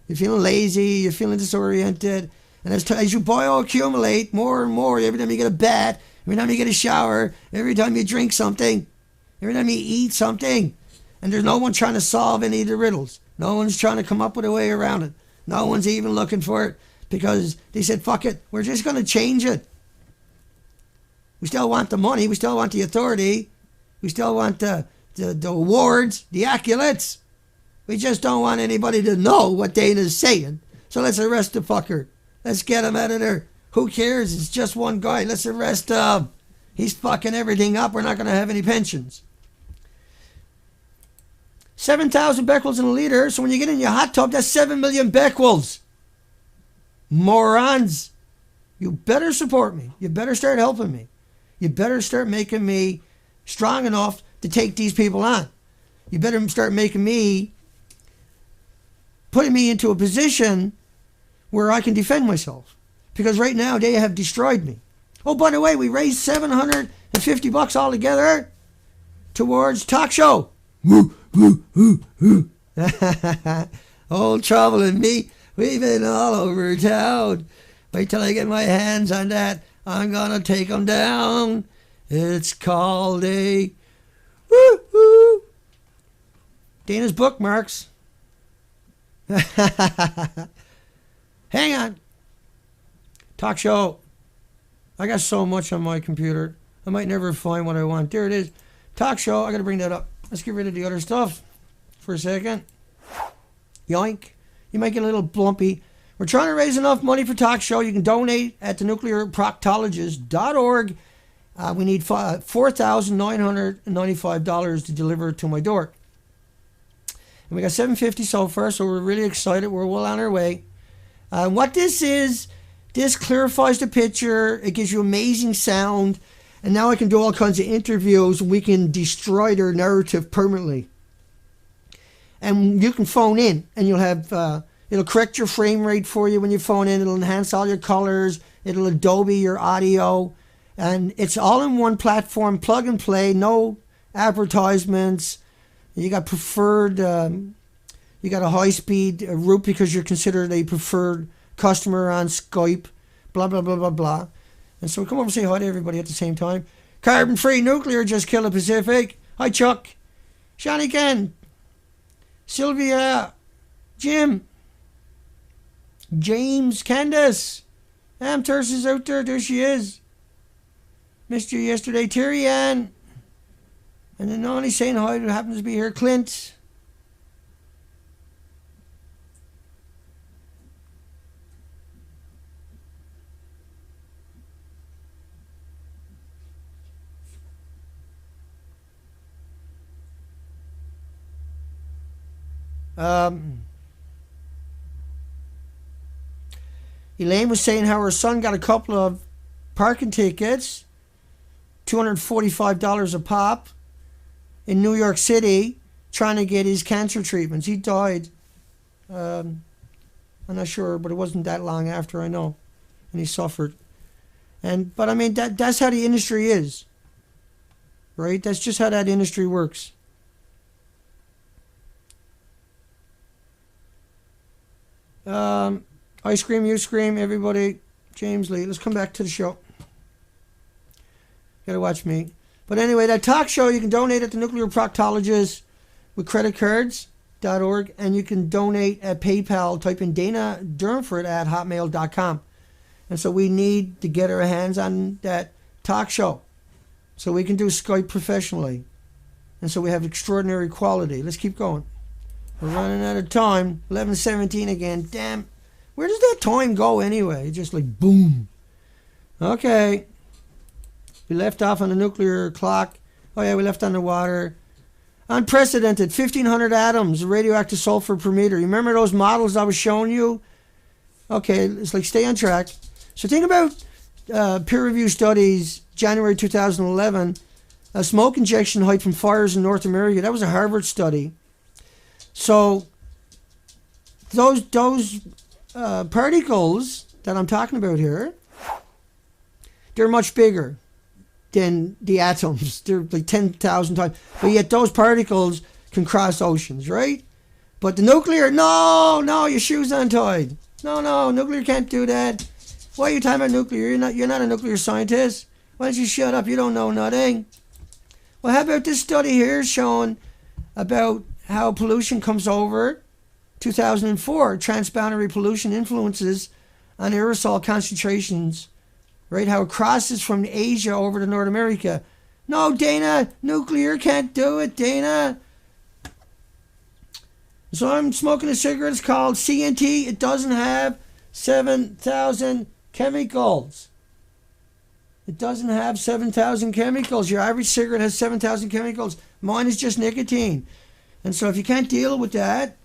You're feeling lazy, you're feeling disoriented. And as you bioaccumulate more and more, every time you get a bath, every time you get a shower, every time you drink something, every time you eat something, and there's no one trying to solve any of the riddles. No one's trying to come up with a way around it. No one's even looking for it because they said, fuck it, we're just going to change it. We still want the money, we still want the authority, we still want the awards, the accolades. We just don't want anybody to know what Dana's saying. So let's arrest the fucker. Let's get him out of there. Who cares? It's just one guy. Let's arrest him. He's fucking everything up. We're not going to have any pensions. 7,000 becquerels in a liter. So when you get in your hot tub, that's 7 million becquerels. Morons. You better support me. You better start helping me. You better start making me strong enough to take these people on. You better start making me, putting me into a position where I can defend myself. Because right now they have destroyed me. Oh, by the way, we raised $750 altogether towards talk show. Old Trouble and me, we've been all over town. Wait till I get my hands on that. I'm gonna take them down. It's called a woo-hoo. Dana's bookmarks. Hang on. Talk show. I got so much on my computer. I might never find what I want. There it is. Talk show. I got to bring that up. Let's get rid of the other stuff for a second. Yoink. You might get a little blumpy. We're trying to raise enough money for talk show. You can donate at thenuclearproctologist.org. We need $4,995 to deliver it to my door. And we got $750 so far, so we're really excited. We're well on our way. What this is, this clarifies the picture. It gives you amazing sound. And now I can do all kinds of interviews, and we can destroy their narrative permanently. And you can phone in, and you'll have, it'll correct your frame rate for you when you phone in. It'll enhance all your colors. It'll Adobe your audio. And it's all in one platform, plug and play, no advertisements. You got preferred, you got a high-speed route because you're considered a preferred customer on Skype, blah, blah, blah, blah, blah. And so come over and say hi to everybody at the same time. Carbon-free nuclear just killed the Pacific. Hi, Chuck. Shani Ken. Sylvia. Jim. James. Candace. Amters is out there. There she is. Missed you yesterday. Terry Ann. And then Nani saying hi who happens to be here. Clint. Elaine was saying how her son got a couple of parking tickets, $245 a pop, in New York City, trying to get his cancer treatments. He died. I'm not sure, but it wasn't that long after, I know, and he suffered. But I mean, that's how the industry is, right? That's just how that industry works. I scream, you scream, everybody. James Lee. Let's come back to the show. Gotta watch me. But anyway, that talk show, you can donate at the Nuclear Proctologist with creditcards.org, and you can donate at PayPal. Type in Dana Durnford at hotmail.com. And so we need to get our hands on that talk show so we can do Skype professionally. And so we have extraordinary quality. Let's keep going. We're running out of time. 11:17 again. Damn. Where does that time go anyway? Just like boom. Okay. We left off on the nuclear clock. Oh yeah, we left on the water. Unprecedented. 1,500 atoms of radioactive sulfur per meter. You remember those models I was showing you? Okay, it's like stay on track. So think about peer-reviewed studies, January 2011. Smoke injection height from fires in North America. That was a Harvard study. So those particles that I'm talking about here, they're much bigger than the atoms. They're like 10,000 times. But yet those particles can cross oceans, right? But the nuclear, no, your shoe's untied. No, nuclear can't do that. Why are you talking about nuclear? You're not a nuclear scientist. Why don't you shut up? You don't know nothing. Well, how about this study here showing about how pollution comes over? 2004, transboundary pollution influences on aerosol concentrations, right? How it crosses from Asia over to North America. No, Dana, nuclear can't do it, Dana. So I'm smoking a cigarette. It's called CNT. It doesn't have 7,000 chemicals. It doesn't have 7,000 chemicals. Your average cigarette has 7,000 chemicals. Mine is just nicotine. And so if you can't deal with that,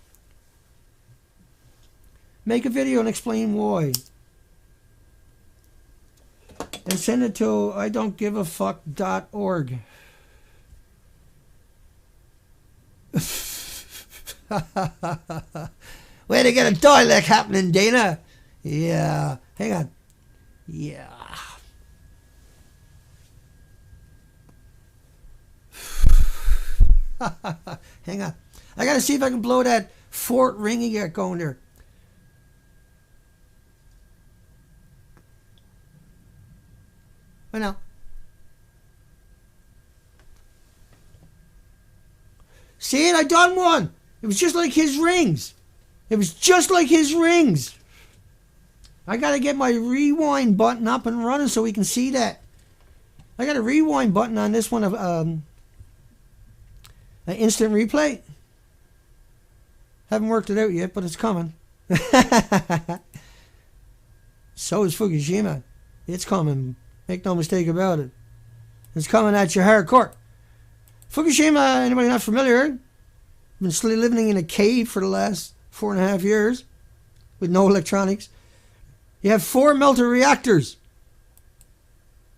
make a video and explain why. And send it to idon'tgiveafuck.org. Way to get a dialect happening, Dana. Yeah. Hang on. Yeah. Hang on. I gotta see if I can blow that fort ring you got going there. I know. See it? I done one. It was just like his rings. It was just like his rings. I got to get my rewind button up and running so we can see that. I got a rewind button on this one of an instant replay. Haven't worked it out yet, but it's coming. So is Fukushima. It's coming. Make no mistake about it. It's coming at you hardcore. Fukushima, anybody not familiar? Been living in a cave for the last 4.5 years with no electronics. You have 4 melter reactors.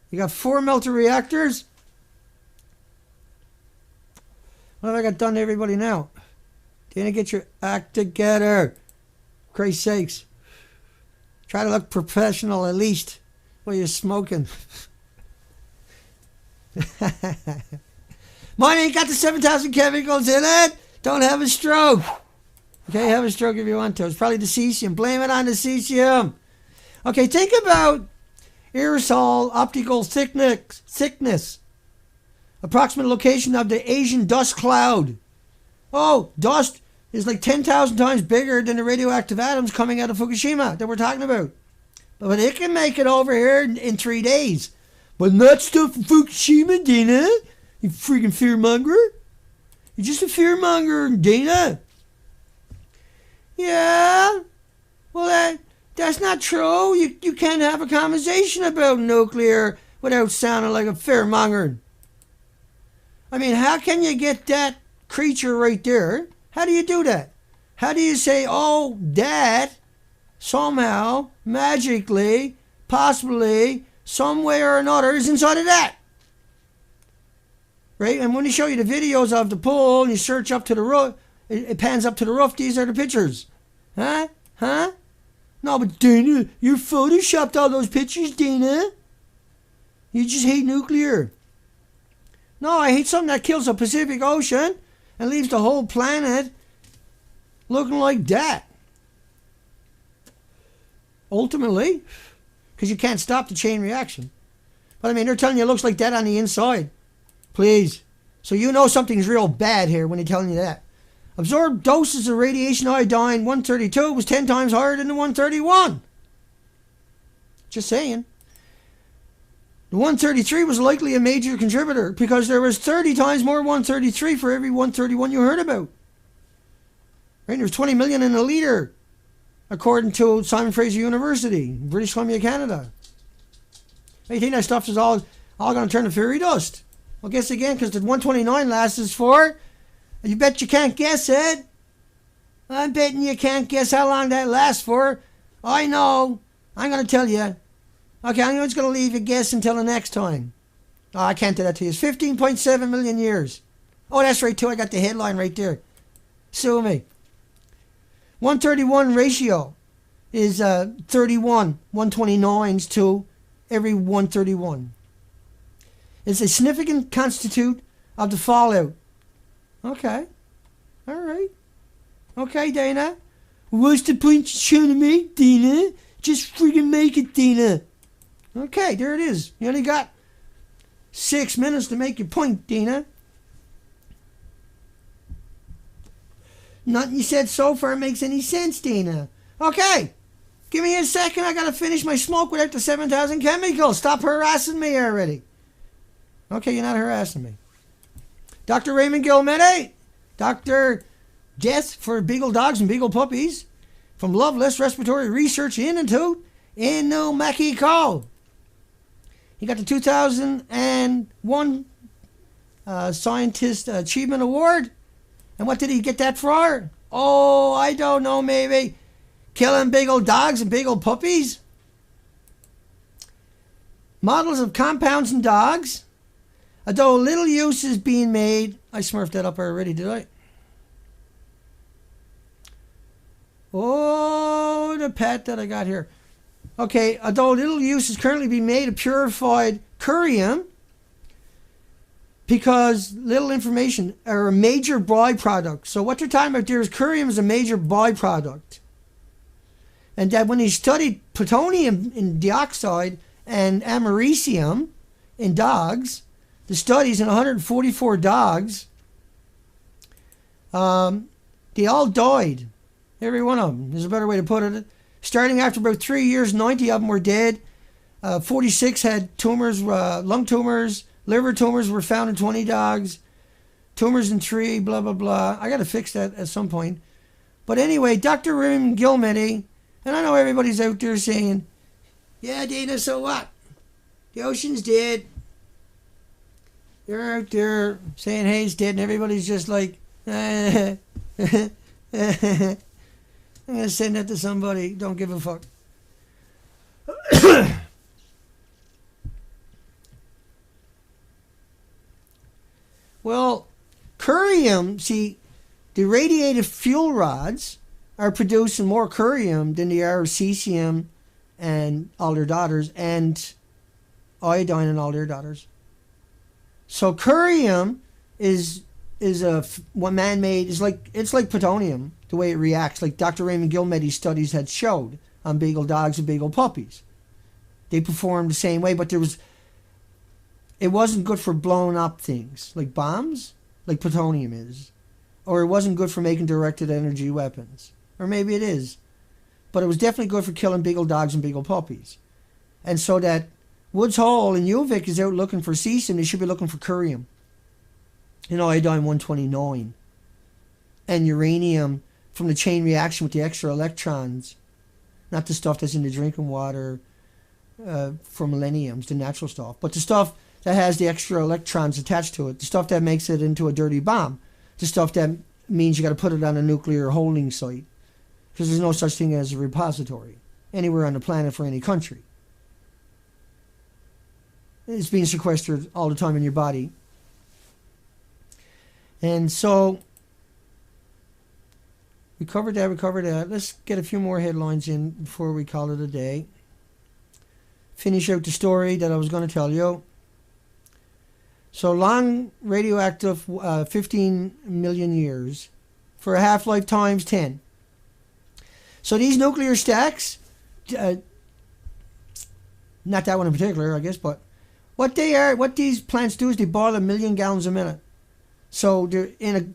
You got 4 melter reactors. What have I got done to everybody now? Dana, get your act together. Christ's sakes. Try to look professional at least while you're smoking. Mine ain't got the 7,000 chemicals in it. Don't have a stroke. Okay, have a stroke if you want to. It's probably the cesium. Blame it on the cesium. Okay, think about aerosol optical thickness. Approximate location of the Asian dust cloud. Oh, dust is like 10,000 times bigger than the radioactive atoms coming out of Fukushima that we're talking about. But it can make it over here in 3 days. But not stuff from Fukushima, Dana. You freaking fearmonger. You're just a fearmonger, Dana. Yeah. Well, that's not true. You can't have a conversation about nuclear without sounding like a fearmonger. I mean, how can you get that creature right there? How do you do that? How do you say, oh, that somehow, magically, possibly, some way or another is inside of that? Right? And when you show you the videos of the pool and you search up to the roof, it pans up to the roof, these are the pictures. Huh? Huh? No, but Dana, you photoshopped all those pictures, Dana. You just hate nuclear. No, I hate something that kills the Pacific Ocean and leaves the whole planet looking like that. Ultimately, because you can't stop the chain reaction. But I mean, they're telling you it looks like that on the inside. Please. So you know something's real bad here when they're telling you that. Absorbed doses of radiation iodine 132 was 10 times higher than the 131. Just saying. The 133 was likely a major contributor because there was 30 times more 133 for every 131 you heard about. Right? There's 20 million in a liter, according to Simon Fraser University, British Columbia, Canada. You think that stuff is all going to turn to fairy dust? Well, guess again, because the 129 lasts for, you bet you can't guess it. I'm betting you can't guess how long that lasts for. I know. I'm going to tell you. Okay, I'm just going to leave you guess until the next time. Oh, I can't do that to you. It's 15.7 million years. Oh, that's right, too. I got the headline right there. Sue me. 131 ratio is 31 129s to every 131. It's a significant constitute of the fallout. Okay. All right. Okay, Dana. What's the point you're trying to make, Dana? Just freaking make it, Dana. Okay, there it is. You only got 6 minutes to make your point, Dana. Nothing you said so far makes any sense, Dana. Okay. Give me a second. I got to finish my smoke without the 7,000 chemicals. Stop harassing me already. Okay, you're not harassing me. Dr. Raymond Gilmette, Dr. Death for Beagle Dogs and Beagle Puppies from Loveless Respiratory Research Institute in New Mexico. He got the 2001 Scientist Achievement Award. And what did he get that for? Oh, I don't know, maybe killing beagle dogs and beagle puppies. Models of compounds in dogs. Although little use is being made. I smurfed that up already, did I? Oh, the pet that I got here. Okay, although little use is currently being made of purified curium, because little information are a major byproduct. So what they're talking about there is curium is a major byproduct. And that when he studied plutonium in dioxide and americium in dogs, the studies in 144 dogs, they all died. Every one of them. There's a better way to put it. Starting after about 3 years, 90 of them were dead. 46 had tumors, lung tumors, liver tumors were found in 20 dogs. Tumors in 3, blah, blah, blah. I got to fix that at some point. But anyway, Dr. Raymond Gilmedy, and I know everybody's out there saying, yeah, Dana, so what? The ocean's dead. They're out there saying, hey, it's dead, and everybody's just like, I'm going to send that to somebody. Don't give a fuck. Well, curium, see, the radiated fuel rods are producing more curium than they are cesium and all their daughters, and iodine and all their daughters. So curium is a what man-made is like, it's like plutonium, the way it reacts, like Dr. Raymond Gilmedy's studies had showed on beagle dogs and beagle puppies. They performed the same way, but it wasn't good for blowing up things like bombs, like plutonium is, or it wasn't good for making directed energy weapons, or maybe it is, but it was definitely good for killing beagle dogs and beagle puppies. And so that Woods Hole and UVic is out looking for cesium, they should be looking for curium and iodine-129 and uranium from the chain reaction with the extra electrons, not the stuff that's in the drinking water for millenniums, the natural stuff, but the stuff that has the extra electrons attached to it, the stuff that makes it into a dirty bomb, the stuff that means you got to put it on a nuclear holding site, because there's no such thing as a repository anywhere on the planet for any country. It's being sequestered all the time in your body. And so we covered that. Let's get a few more headlines in before we call it a day. Finish out the story that I was going to tell you. So long radioactive, 15 million years for a half-life times 10. So these nuclear stacks, not that one in particular, I guess, but what these plants do is they boil 1 million gallons a minute. So they're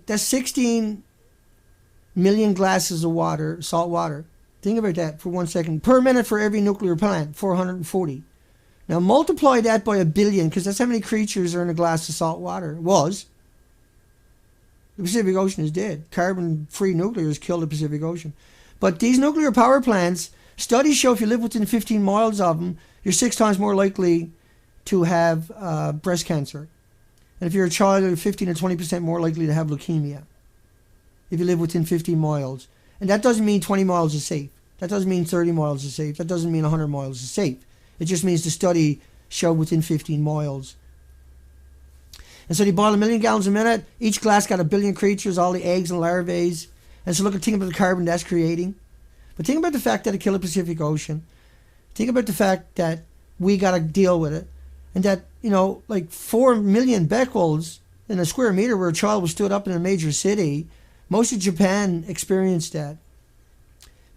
that's 16 million glasses of water, salt water. Think about that for 1 second. Per minute for every nuclear plant, 440. Now multiply that by 1 billion, because that's how many creatures are in a glass of salt water. The Pacific Ocean is dead. Carbon-free nuclear has killed the Pacific Ocean. But these nuclear power plants, studies show if you live within 15 miles of them, you're 6 times more likely to have breast cancer. And if you're a child, you're 15 to 20% more likely to have leukemia if you live within 15 miles. And that doesn't mean 20 miles is safe. That doesn't mean 30 miles is safe. That doesn't mean 100 miles is safe. It just means the study showed within 15 miles. And so they boil 1 million gallons a minute. Each glass got 1 billion creatures, all the eggs and larvae. And so think about the carbon that's creating. But think about the fact that it killed the Pacific Ocean. Think about the fact that we got to deal with it. And that, like 4 million becquerels in a square meter where a child was stood up in a major city, most of Japan experienced that.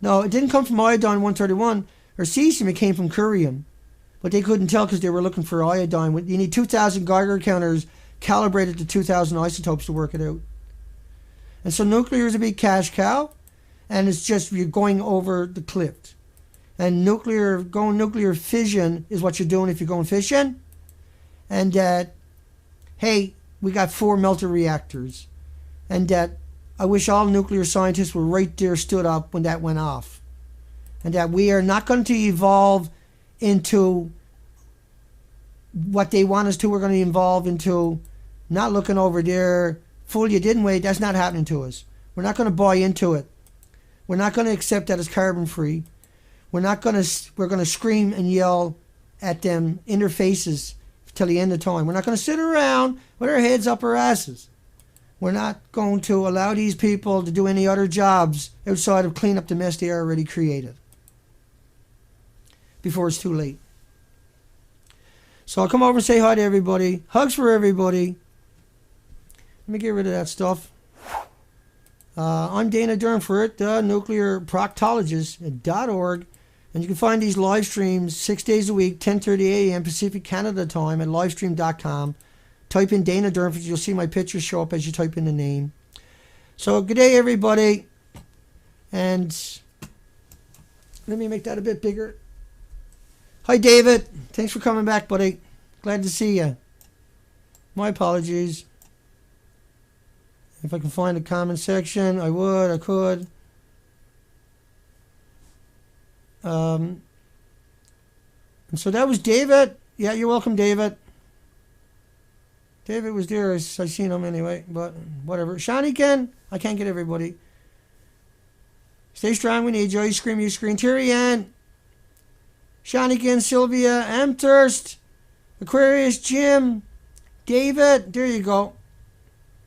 No, it didn't come from iodine-131 or cesium, it came from curium. But they couldn't tell because they were looking for iodine. You need 2,000 Geiger counters calibrated to 2,000 isotopes to work it out. And so nuclear is a big cash cow, and it's just you're going over the cliff. And nuclear fission is what you're doing if you're going fishing. And that, hey, we got 4 melter reactors. And that I wish all nuclear scientists were right there stood up when that went off. And that we are not going to evolve into what they want us to. We're going to evolve into not looking over there. Fool, you didn't wait. That's not happening to us. We're not going to buy into it. We're not going to accept that as carbon free. We're going to scream and yell at them in their faces till the end of time. We're not going to sit around with our heads up our asses. We're not going to allow these people to do any other jobs outside of clean up the mess they already created before it's too late. So I'll come over and say hi to everybody. Hugs for everybody. Let me get rid of that stuff. I'm Dana Durnford, the NuclearProctologist.org. And you can find these live streams 6 days a week, 10:30 a.m. Pacific Canada time at livestream.com. Type in Dana Durnford. You'll see my picture show up as you type in the name. So good day, everybody. And Let me make that a bit bigger. Hi, David. Thanks for coming back, buddy. Glad to see you. My apologies. If I can find a comment section, I would. I could. And so that was David. Yeah, you're welcome, David. David was there. I seen him anyway, but whatever. Shanikin, I can't get everybody. Stay strong, we need you. You scream, you scream. Terry Ann, Shanikin, Sylvia, Amthurst, Aquarius, Jim, David. There you go.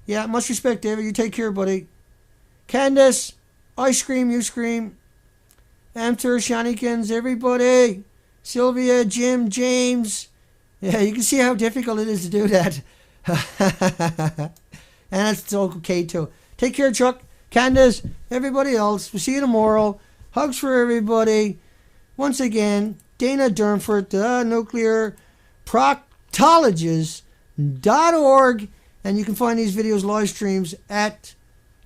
Yeah, much respect, David. You take care, buddy. Candace, I scream, you scream. Amthurst, Shanikins, everybody. Sylvia, Jim, James. Yeah, you can see how difficult it is to do that. And it's okay too. Take care, Chuck, Candace, everybody else. We'll see you tomorrow. Hugs for everybody. Once again, Dana Durnford, the nuclearproctologist.org. And you can find these videos, live streams at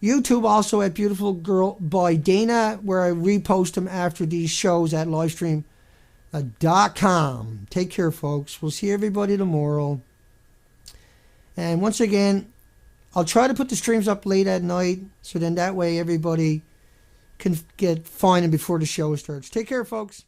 YouTube, also at Beautiful Girl by Dana, where I repost them after these shows at livestream.com. Take care, folks. We'll see everybody tomorrow. And once again, I'll try to put the streams up late at night, so then that way everybody can find them before the show starts. Take care, folks.